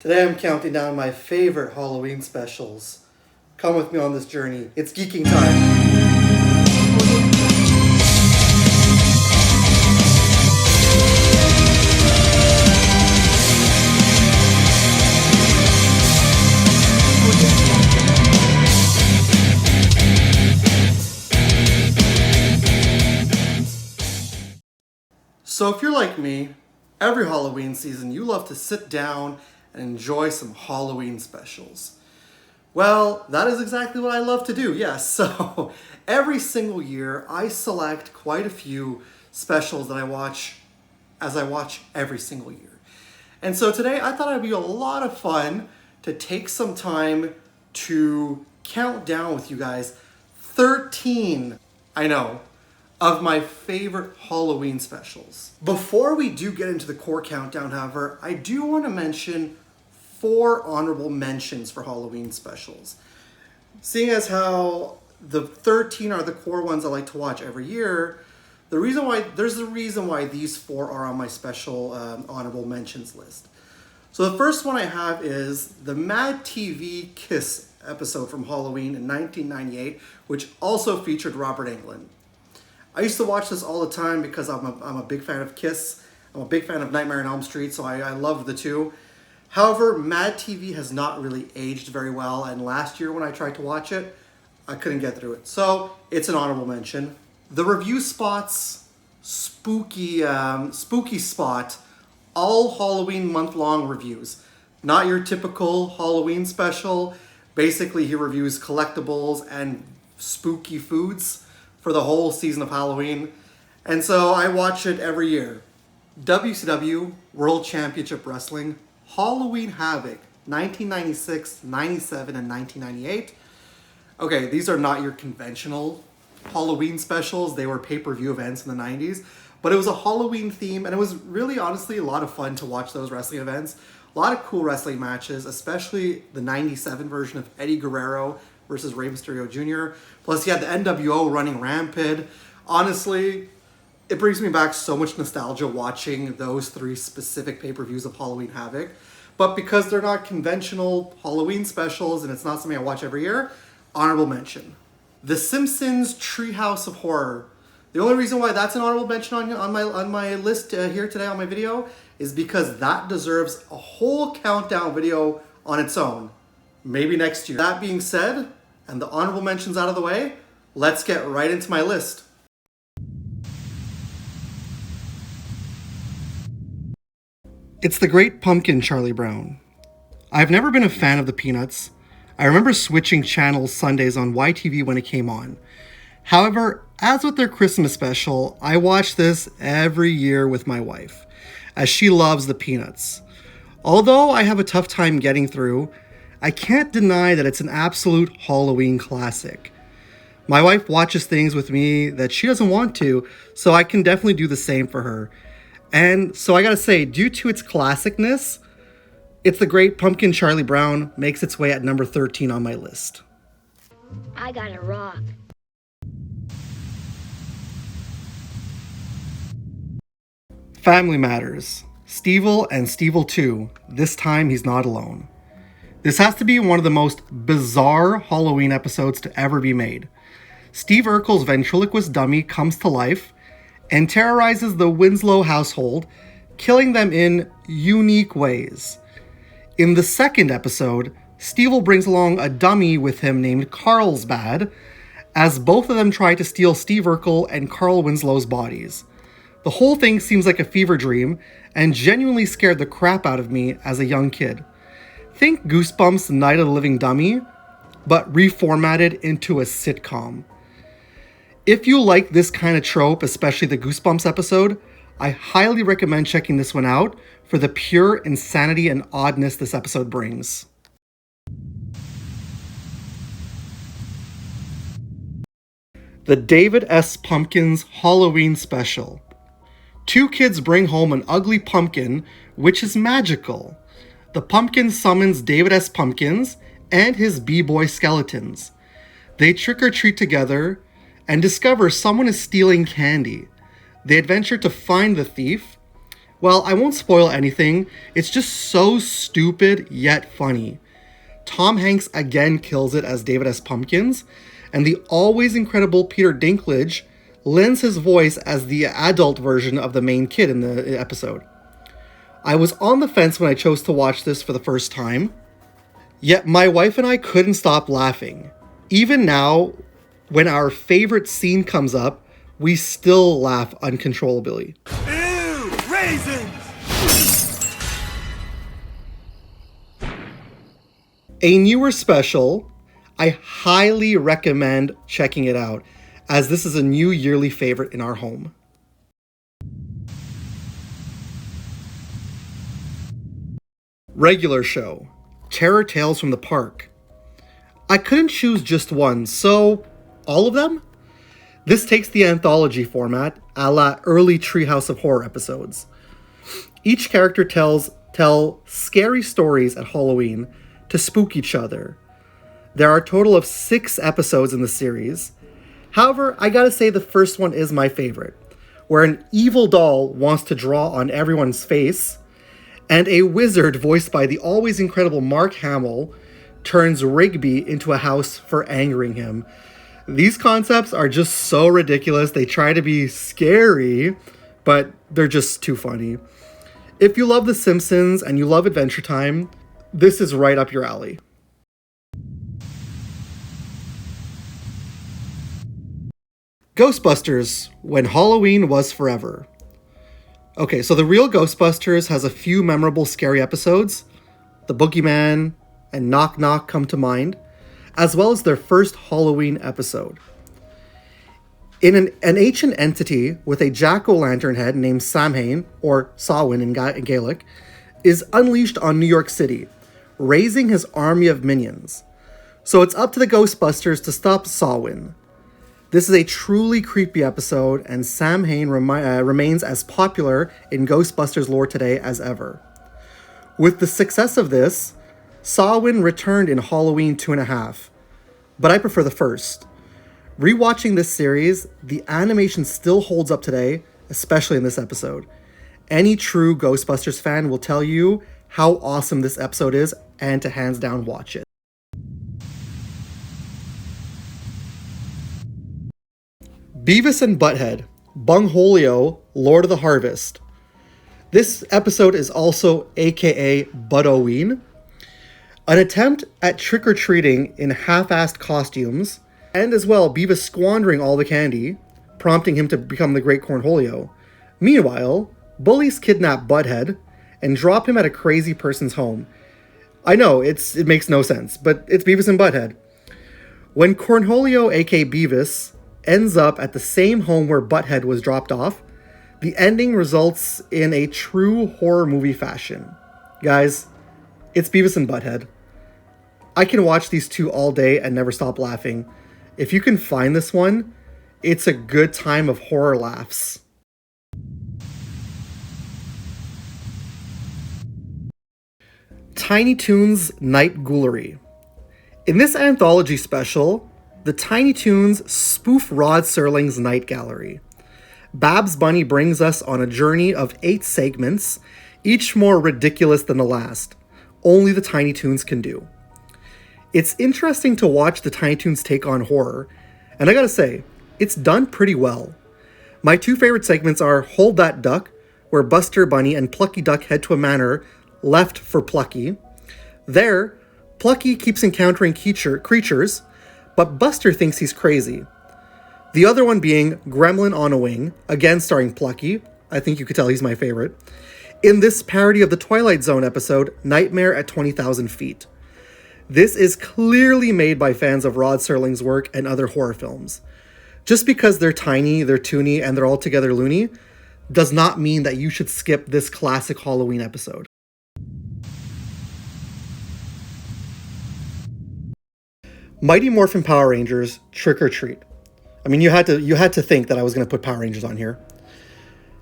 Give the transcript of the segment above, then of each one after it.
Today I'm counting down my favorite Halloween specials. Come with me on this journey. It's geeking time. So if you're like me, every Halloween season you love to sit down and enjoy some Halloween specials. Well, that is exactly what I love to do, yes. So every single year I select quite a few specials that I watch every single year. And so today I thought it'd be a lot of fun to take some time to count down with you guys 13, of my favorite Halloween specials. Before we do get into the core countdown, however, I do want to mention 4 honorable mentions for Halloween specials. Seeing as how the 13 are the core ones I like to watch every year, there's a reason why these 4 are on my special honorable mentions list. So the first one I have is the Mad TV Kiss episode from Halloween in 1998, which also featured Robert Englund. I used to watch this all the time because I'm a big fan of Kiss. I'm a big fan of Nightmare on Elm Street, so I love the two. However, Mad TV has not really aged very well, and last year when I tried to watch it, I couldn't get through it. So it's an honorable mention. The Review Spot's spooky spot, all Halloween month-long reviews. Not your typical Halloween special. Basically, he reviews collectibles and spooky foods for the whole season of Halloween. And so I watch it every year. WCW World Championship Wrestling, Halloween Havoc, 1996, 97, and 1998. Okay, these are not your conventional Halloween specials. They were pay-per-view events in the 90s. But it was a Halloween theme, and it was really, honestly, a lot of fun to watch those wrestling events. A lot of cool wrestling matches, especially the 97 version of Eddie Guerrero versus Rey Mysterio Jr. Plus, you had the NWO running rampant. Honestly, it brings me back so much nostalgia watching those 3 specific pay-per-views of Halloween Havoc. But because they're not conventional Halloween specials and it's not something I watch every year, honorable mention. The Simpsons Treehouse of Horror. The only reason why that's an honorable mention on my list here today on my video is because that deserves a whole countdown video on its own. Maybe next year. That being said, and the honorable mentions out of the way, let's get right into my list. It's The Great Pumpkin, Charlie Brown. I've never been a fan of the Peanuts. I remember switching channels Sundays on YTV when it came on. However, as with their Christmas special, I watch this every year with my wife, as she loves the Peanuts. Although I have a tough time getting through, I can't deny that it's an absolute Halloween classic. My wife watches things with me that she doesn't want to, so I can definitely do the same for her. And so I gotta say, due to its classicness, It's the Great Pumpkin, Charlie Brown makes its way at number 13 on my list. I got a rock. Family Matters. Stevel and Stevel 2. This time he's not alone. This has to be one of the most bizarre Halloween episodes to ever be made. Steve Urkel's ventriloquist dummy comes to life and terrorizes the Winslow household, killing them in unique ways. In the second episode, Stevel brings along a dummy with him named Carlsbad, as both of them try to steal Steve Urkel and Carl Winslow's bodies. The whole thing seems like a fever dream and genuinely scared the crap out of me as a young kid. Think Goosebumps Night of the Living Dummy, but reformatted into a sitcom. If you like this kind of trope, especially the Goosebumps episode, I highly recommend checking this one out for the pure insanity and oddness this episode brings. The David S. Pumpkins Halloween Special. 2 kids bring home an ugly pumpkin, which is magical. The pumpkin summons David S. Pumpkins and his b-boy skeletons. They trick or treat together and discover someone is stealing candy. They adventure to find the thief, Well, I won't spoil anything. It's just so stupid yet funny. Tom Hanks again kills it as David S. Pumpkins, and the always incredible Peter Dinklage lends his voice as the adult version of the main kid in the episode. I was on the fence when I chose to watch this for the first time, yet my wife and I couldn't stop laughing. Even now, when our favorite scene comes up, we still laugh uncontrollably. Ew! Raisins! A newer special, I highly recommend checking it out, as this is a new yearly favorite in our home. Regular show, Terror Tales from the Park. I couldn't choose just one, so all of them? This takes the anthology format, a la early Treehouse of Horror episodes. Each character tell scary stories at Halloween to spook each other. There are a total of 6 episodes in the series. However, I gotta say the first one is my favorite, where an evil doll wants to draw on everyone's face, and a wizard voiced by the always incredible Mark Hamill turns Rigby into a house for angering him. These concepts are just so ridiculous. They try to be scary, but they're just too funny. If you love The Simpsons and you love Adventure Time, this is right up your alley. Ghostbusters, When Halloween Was Forever. Okay, so the real Ghostbusters has a few memorable scary episodes. The Boogeyman and Knock Knock come to mind, as well as their first Halloween episode. In an ancient entity with a jack-o'-lantern head named Samhain, or Samhain in Gaelic, is unleashed on New York City, raising his army of minions. So it's up to the Ghostbusters to stop Samhain. This is a truly creepy episode, and Samhain remains as popular in Ghostbusters lore today as ever. With the success of this, Samhain returned in Halloween 2.5, but I prefer the first. Rewatching this series, the animation still holds up today, especially in this episode. Any true Ghostbusters fan will tell you how awesome this episode is and to hands down watch it. Beavis and Butthead, Bungholio, Lord of the Harvest. This episode is also aka Buttoween, an attempt at trick-or-treating in half-assed costumes, and as well Beavis squandering all the candy, prompting him to become the Great Cornholio. Meanwhile, bullies kidnap Butthead and drop him at a crazy person's home. I know, it makes no sense, but it's Beavis and Butthead. When Cornholio, aka Beavis, ends up at the same home where Butthead was dropped off, the ending results in a true horror movie fashion. Guys, it's Beavis and Butthead. I can watch these two all day and never stop laughing. If you can find this one, it's a good time of horror laughs. Tiny Toons Night Ghoulery. In this anthology special, the Tiny Toons spoof Rod Serling's Night Gallery. Babs Bunny brings us on a journey of 8 segments, each more ridiculous than the last. Only the Tiny Toons can do. It's interesting to watch the Tiny Toons take on horror, and I gotta say, it's done pretty well. My 2 favorite segments are Hold That Duck, where Buster Bunny and Plucky Duck head to a manor left for Plucky. There, Plucky keeps encountering creatures, but Buster thinks he's crazy. The other one being Gremlin on a Wing, again starring Plucky. I think you could tell he's my favorite. In this parody of the Twilight Zone episode, Nightmare at 20,000 Feet. This is clearly made by fans of Rod Serling's work and other horror films. Just because they're tiny, they're toony, and they're altogether loony, does not mean that you should skip this classic Halloween episode. Mighty Morphin Power Rangers Trick or Treat. I mean, you had to think that I was going to put Power Rangers on here.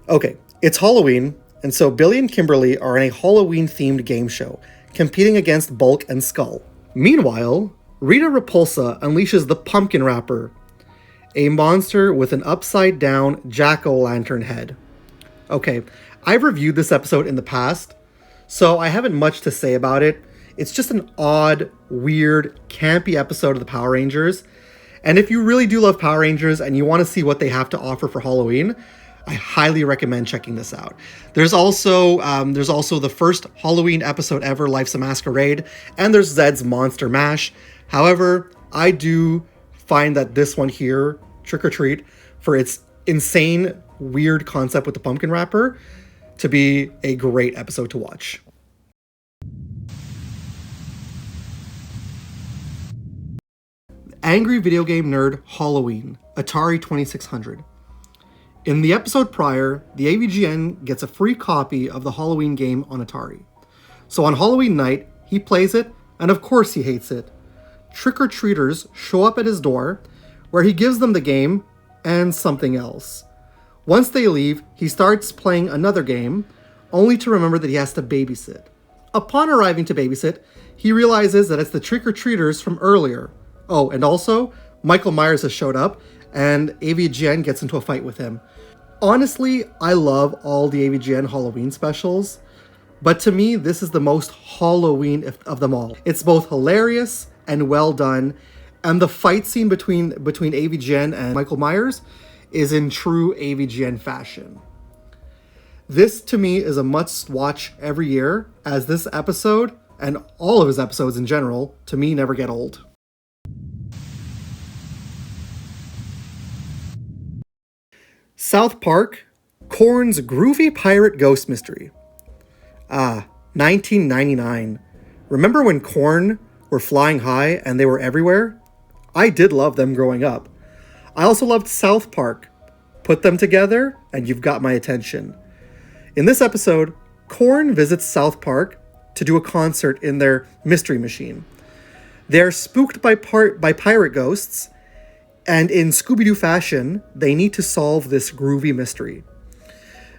Okay, it's Halloween, and so Billy and Kimberly are in a Halloween-themed game show, competing against Bulk and Skull. Meanwhile, Rita Repulsa unleashes the Pumpkin Rapper, a monster with an upside-down jack-o'-lantern head. Okay, I've reviewed this episode in the past, so I haven't much to say about it. It's just an odd, weird, campy episode of the Power Rangers. And if you really do love Power Rangers and you want to see what they have to offer for Halloween, I highly recommend checking this out. There's also the first Halloween episode ever, Life's a Masquerade, and there's Zed's Monster Mash. However, I do find that this one here, Trick or Treat, for its insane, weird concept with the pumpkin wrapper, to be a great episode to watch. Angry Video Game Nerd Halloween, Atari 2600. In the episode prior, the AVGN gets a free copy of the Halloween game on Atari. So on Halloween night, he plays it, and of course he hates it. Trick-or-treaters show up at his door, where he gives them the game and something else. Once they leave, he starts playing another game, only to remember that he has to babysit. Upon arriving to babysit, he realizes that it's the trick-or-treaters from earlier. Oh, and also, Michael Myers has showed up, and AVGN gets into a fight with him. Honestly, I love all the AVGN Halloween specials, but to me, this is the most Halloween of them all. It's both hilarious and well done, and the fight scene between AVGN and Michael Myers is in true AVGN fashion. This, to me, is a must-watch every year, as this episode, and all of his episodes in general, to me, never get old. South Park, Korn's Groovy Pirate Ghost Mystery. 1999. Remember when Korn were flying high and they were everywhere? I did love them growing up. I also loved South Park. Put them together and you've got my attention. In this episode, Korn visits South Park to do a concert in their Mystery Machine. They're spooked by pirate ghosts, and in Scooby-Doo fashion, they need to solve this groovy mystery.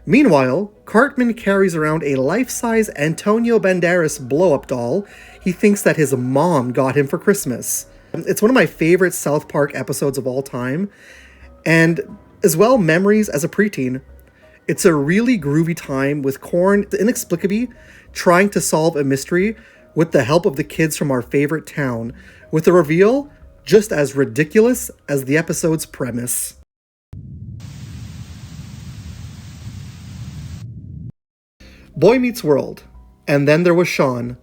Meanwhile, Cartman carries around a life-size Antonio Banderas blow-up doll he thinks that his mom got him for Christmas. It's one of my favorite South Park episodes of all time, and as well memories as a preteen. It's a really groovy time with Korn inexplicably trying to solve a mystery with the help of the kids from our favorite town, with the reveal just as ridiculous as the episode's premise. Boy Meets World, and then there was Sean.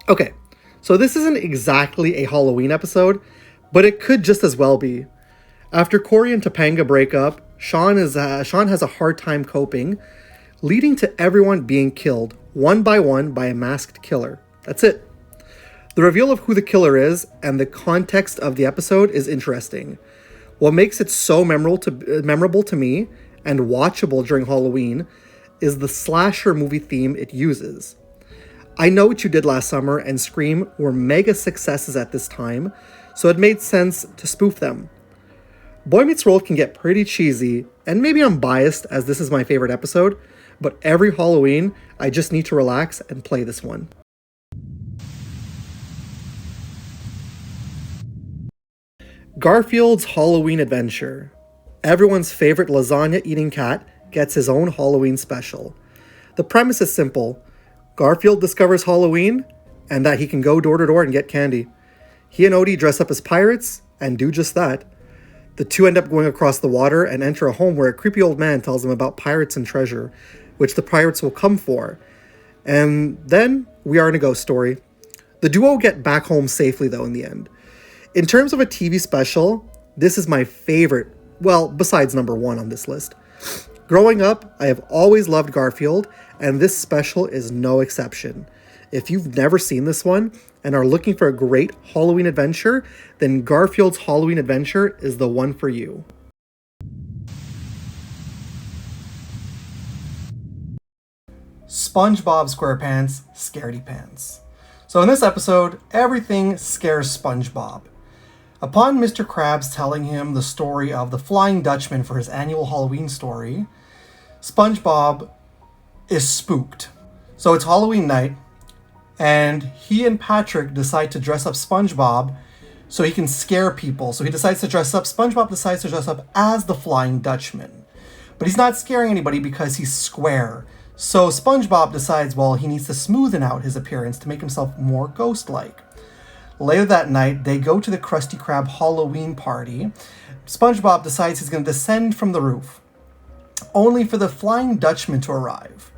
Okay, so this isn't exactly a Halloween episode, but it could just as well be. After Cory and Topanga break up, Sean has a hard time coping, leading to everyone being killed, one by a masked killer. That's it. The reveal of who the killer is and the context of the episode is interesting. What makes it so memorable to me and watchable during Halloween is the slasher movie theme it uses. I Know What You Did Last Summer and Scream were mega successes at this time, so it made sense to spoof them. Boy Meets World can get pretty cheesy, and maybe I'm biased as this is my favorite episode, but every Halloween, I just need to relax and play this one. Garfield's Halloween Adventure. Everyone's favorite lasagna-eating cat gets his own Halloween special. The premise is simple. Garfield discovers Halloween, and that he can go door to door and get candy. He and Odie dress up as pirates, and do just that. The two end up going across the water and enter a home where a creepy old man tells them about pirates and treasure, which the pirates will come for. And then, we are in a ghost story. The duo get back home safely, though, in the end. In terms of a TV special, this is my favorite, well, besides number one on this list. Growing up, I have always loved Garfield, and this special is no exception. If you've never seen this one and are looking for a great Halloween adventure, then Garfield's Halloween Adventure is the one for you. SpongeBob SquarePants Scaredy Pants. So in this episode, everything scares SpongeBob. Upon Mr. Krabs telling him the story of the Flying Dutchman for his annual Halloween story, SpongeBob is spooked. So it's Halloween night, and he and Patrick decide to dress up SpongeBob so he can scare people. So SpongeBob decides to dress up as the Flying Dutchman. But he's not scaring anybody because he's square. So SpongeBob decides, well, he needs to smoothen out his appearance to make himself more ghost-like. Later that night, they go to the Krusty Krab Halloween party. SpongeBob decides he's going to descend from the roof, only for the Flying Dutchman to arrive.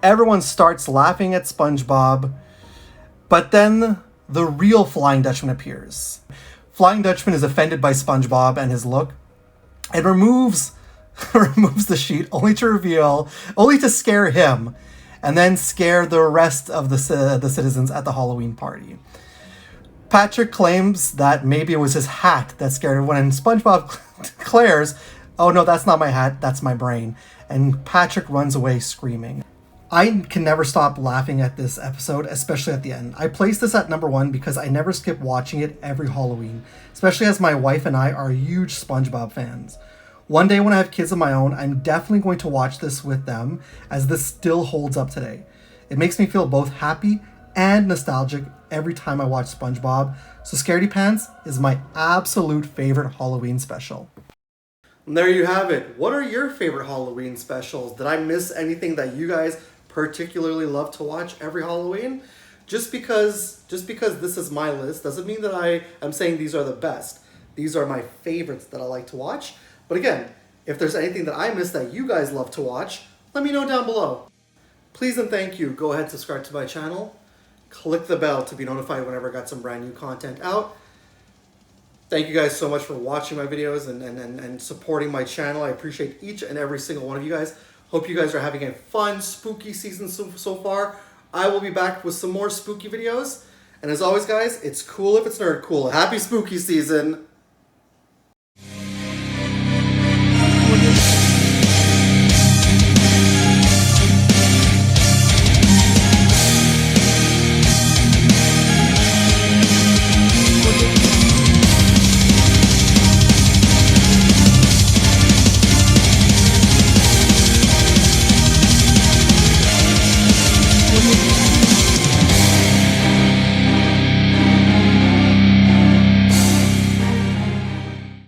Everyone starts laughing at SpongeBob, but then the real Flying Dutchman appears. Flying Dutchman is offended by SpongeBob and his look, and removes the sheet only to scare him, and then scare the rest of the citizens at the Halloween party. Patrick claims that maybe it was his hat that scared everyone, and SpongeBob declares, "Oh no, that's not my hat, that's my brain." And Patrick runs away screaming. I can never stop laughing at this episode, especially at the end. I placed this at number 1 because I never skip watching it every Halloween, especially as my wife and I are huge SpongeBob fans. One day when I have kids of my own, I'm definitely going to watch this with them, as this still holds up today. It makes me feel both happy and nostalgic every time I watch SpongeBob, so Scaredy Pants is my absolute favorite Halloween special. And there you have it. What are your favorite Halloween specials? Did I miss anything that you guys particularly love to watch every Halloween? Just because this is my list doesn't mean that I am saying these are the best. These are my favorites that I like to watch. But again, if there's anything that I missed that you guys love to watch, let me know down below. Please and thank you. Go ahead and subscribe to my channel. Click the bell to be notified whenever I got some brand new content out. Thank you guys so much for watching my videos and supporting my channel. I appreciate each and every single one of you guys. Hope you guys are having a fun, spooky season so far. I will be back with some more spooky videos. And as always, guys, it's cool if it's nerd cool. Happy spooky season.